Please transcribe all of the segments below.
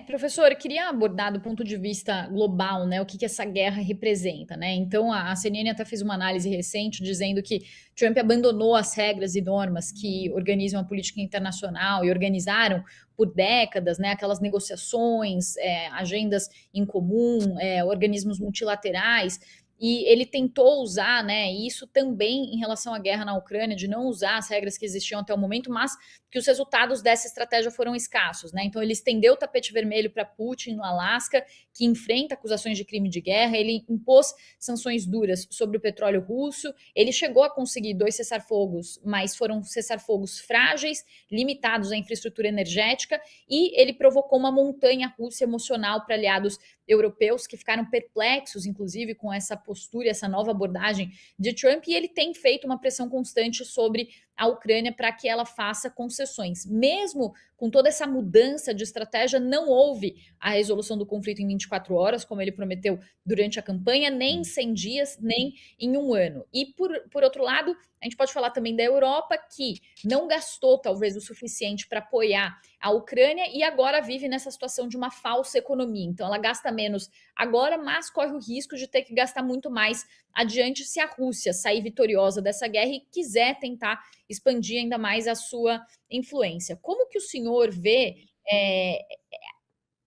Professor, eu queria abordar do ponto de vista global, né, o que que essa guerra representa, né? Então, a CNN até fez uma análise recente dizendo que Trump abandonou as regras e normas que organizam a política internacional e organizaram por décadas, né, aquelas negociações, agendas em comum, organismos multilaterais. E ele tentou usar, né, isso também em relação à guerra na Ucrânia, de não usar as regras que existiam até o momento, mas que os resultados dessa estratégia foram escassos, né? Então ele estendeu o tapete vermelho para Putin no Alasca, que enfrenta acusações de crime de guerra, ele impôs sanções duras sobre o petróleo russo, ele chegou a conseguir dois cessar-fogos, mas foram cessar-fogos frágeis, limitados à infraestrutura energética, e ele provocou uma montanha russa emocional para aliados europeus que ficaram perplexos, inclusive, com essa postura, essa nova abordagem de Trump, e ele tem feito uma pressão constante sobre a Ucrânia para que ela faça concessões. Mesmo com toda essa mudança de estratégia, não houve a resolução do conflito em 24 horas, como ele prometeu durante a campanha, nem em 100 dias, nem em um ano. E, por outro lado, a gente pode falar também da Europa, que não gastou talvez o suficiente para apoiar a Ucrânia e agora vive nessa situação de uma falsa economia. Então, ela gasta menos agora, mas corre o risco de ter que gastar muito mais adiante se a Rússia sair vitoriosa dessa guerra e quiser tentar expandir ainda mais a sua influência. Como que o senhor vê é,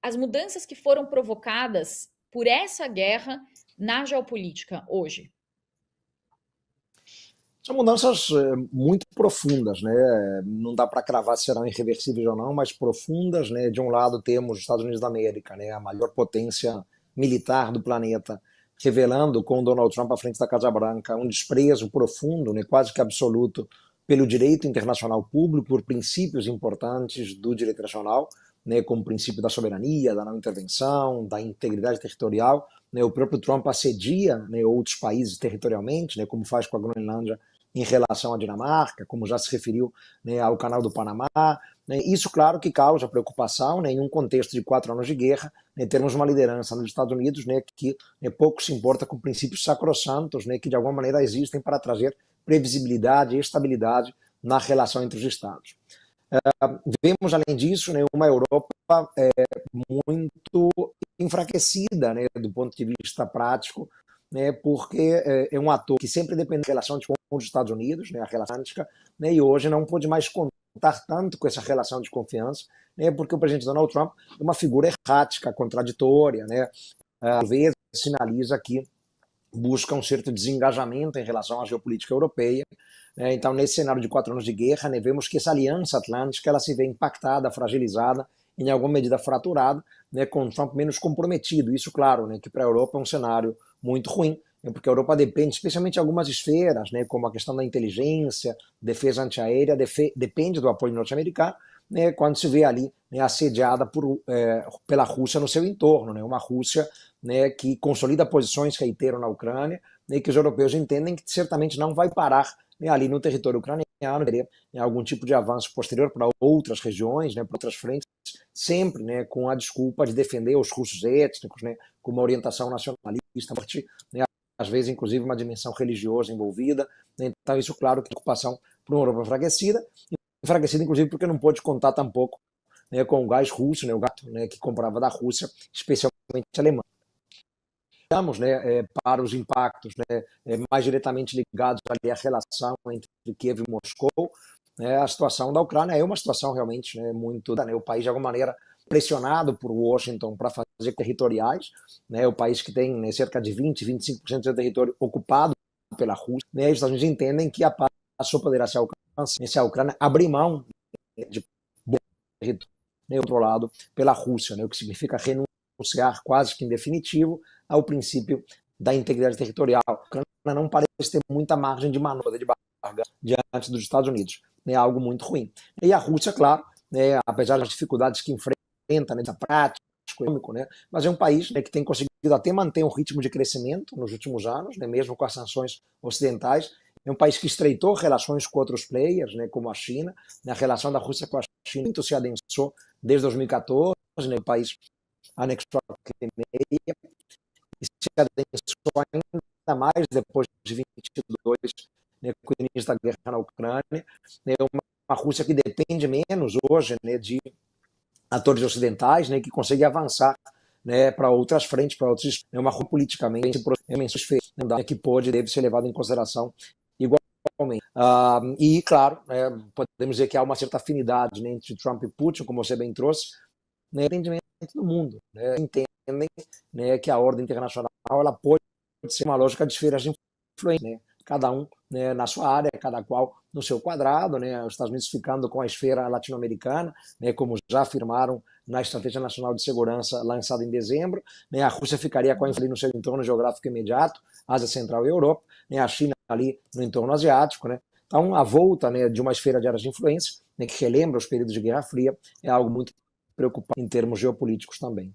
as mudanças que foram provocadas por essa guerra na geopolítica hoje? São mudanças muito profundas, né? Não dá para cravar se serão irreversíveis ou não, mas profundas, né? De um lado temos os Estados Unidos da América, né? A maior potência militar do planeta, revelando com Donald Trump à frente da Casa Branca um desprezo profundo, né? Quase que absoluto, pelo direito internacional público, por princípios importantes do direito internacional, né? Como o princípio da soberania, da não intervenção, da integridade territorial. Né? O próprio Trump assedia, né, outros países territorialmente, né? Como faz com a Groenlândia em relação à Dinamarca, como já se referiu, né, ao Canal do Panamá. Né, isso, claro, que causa preocupação, né, em um contexto de 4 anos de guerra, né, termos uma liderança nos Estados Unidos, né, que, né, pouco se importa com princípios sacrossantos, né, que de alguma maneira existem para trazer previsibilidade e estabilidade na relação entre os Estados. Vemos, além disso, né, uma Europa muito enfraquecida, né, do ponto de vista prático, né, porque é um ator que sempre depende da relação com os Estados Unidos, né, a relação atlântica, né, e hoje não pode mais contar tanto com essa relação de confiança, né, porque o presidente Donald Trump é uma figura errática, contraditória, né, às vezes sinaliza que busca um certo desengajamento em relação à geopolítica europeia. Né? Então, nesse cenário de 4 anos de guerra, né, vemos que essa aliança atlântica ela se vê impactada, fragilizada, em alguma medida fraturada, né, com Trump menos comprometido. Isso, claro, né, que para a Europa é um cenário muito ruim, né, porque a Europa depende, especialmente de algumas esferas, né, como a questão da inteligência, defesa antiaérea, depende do apoio norte-americano, né, quando se vê ali, né, assediada pela Rússia no seu entorno, né, uma Rússia, né, que consolida posições, reitero, na Ucrânia, né, que os europeus entendem que certamente não vai parar, né, ali no território ucraniano, teria, né, algum tipo de avanço posterior para outras regiões, né, para outras frentes, sempre, né, com a desculpa de defender os russos étnicos, né, com uma orientação nacionalista, né, às vezes inclusive uma dimensão religiosa envolvida. Né, então isso, claro, que é preocupação para uma Europa enfraquecida inclusive porque não pode contar tampouco, né, com o gás russo, né, o gato, né, que comprava da Rússia, especialmente a Alemanha. Estamos, né, para os impactos, né, mais diretamente ligados ali à relação entre Kiev e Moscou, né, a situação da Ucrânia é uma situação realmente, né, muito, né, o país de alguma maneira pressionado por Washington para fazer territoriais, né, o país que tem, né, cerca de 20, 25% do seu território ocupado pela Rússia, né, os Estados Unidos entendem que a paz só poderá se alcançar se a Ucrânia abrir mão, né, de território, né, controlado pela Rússia, né, o que significa renunciar quase que em definitivo ao princípio da integridade territorial. A Ucrânia não parece ter muita margem de manobra, de barga, diante dos Estados Unidos. É algo muito ruim. E a Rússia, claro, né, apesar das dificuldades que enfrenta, né, da prática, econômico, né, mas é um país, né, que tem conseguido até manter um ritmo de crescimento nos últimos anos, né, mesmo com as sanções ocidentais. É um país que estreitou relações com outros players, né, como a China. A relação da Rússia com a China muito se adensou desde 2014, né, o país anexou a Crimeia e se adensou ainda mais depois de 2022, né, com o início da guerra na Ucrânia. É uma Rússia que depende menos hoje, né, de atores ocidentais, né, que conseguem avançar, né, para outras frentes, para outros, né, uma rua politicamente né, que pode deve ser levado em consideração igualmente. E, claro, podemos dizer que há uma certa afinidade, né, entre Trump e Putin, como você bem trouxe, né, entendimento do mundo. Né, entendem, né, que a ordem internacional ela pode ser uma lógica de esferas de influência, né, cada um, né, na sua área, cada qual no seu quadrado, né, os Estados Unidos ficando com a esfera latino-americana, né, como já afirmaram na Estratégia Nacional de Segurança lançada em dezembro, né, a Rússia ficaria com a influência no seu entorno geográfico imediato, Ásia Central e Europa, né, a China ali no entorno asiático, né. Então, a volta, né, de uma esfera de áreas de influência, né, que relembra os períodos de Guerra Fria, é algo muito preocupante em termos geopolíticos também.